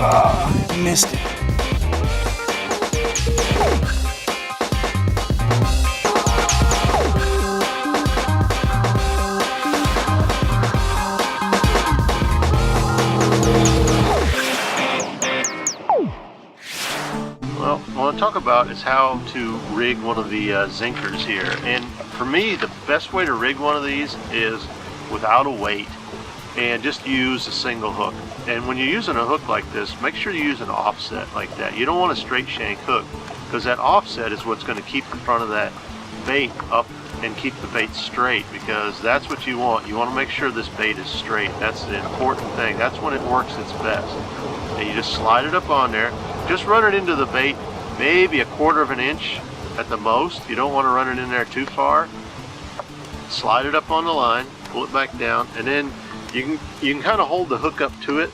Missed it. Well, what I want to talk about is how to rig one of the Zinkerz here. And for me, the best way to rig one of these is without a weight and just use a single hook. And when you're using a hook like this, make sure you use an offset like that. You don't want a straight shank hook, because that offset is what's going to keep the front of that bait up and keep the bait straight, because that's what you want. You want to make sure this bait is straight. That's the important thing. That's when it works its best. And you just slide it up on there. Just run it into the bait, maybe 1/4 of an inch at the most. You don't want to run it in there too far. Slide it up on the line, pull it back down, and then you can kind of hold the hook up to it,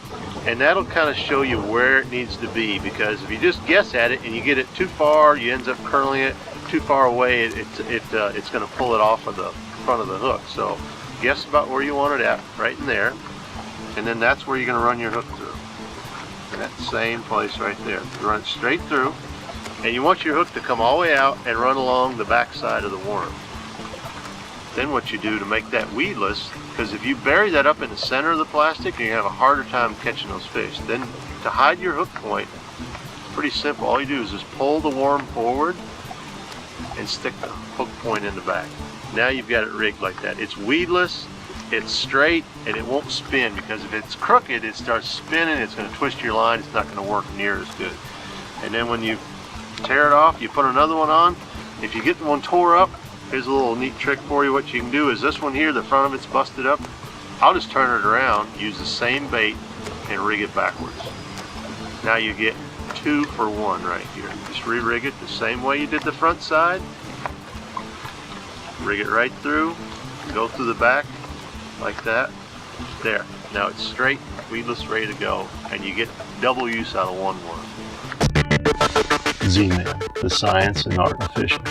and that'll kind of show you where it needs to be. Because if you just guess at it and you get it too far, you end up curling it too far away. It's going to pull it off of the front of the hook. So guess about where you want it at, right in there, and then that's where you're going to run your hook through. That same place right there. Run it straight through, and you want your hook to come all the way out and run along the back side of the worm. Then what you do to make that weedless, because if you bury that up in the center of the plastic, you're going to have a harder time catching those fish. Then to hide your hook point, pretty simple. All you do is just pull the worm forward and stick the hook point in the back. Now you've got it rigged like that. It's weedless, it's straight, and it won't spin, because if it's crooked, it starts spinning, it's going to twist your line, it's not going to work near as good. And then when you tear it off, you put another one on. If you get one tore up, here's a little neat trick for you. What you can do is this one here, the front of it's busted up, I'll just turn it around, use the same bait, and rig it backwards. Now you get 2 for 1 right here. Just re-rig it the same way you did the front side. Rig it right through, go through the back, like that. There. Now it's straight, weedless, ready to go, and you get double use out of one worm. Z-Man, the science and art of fishing.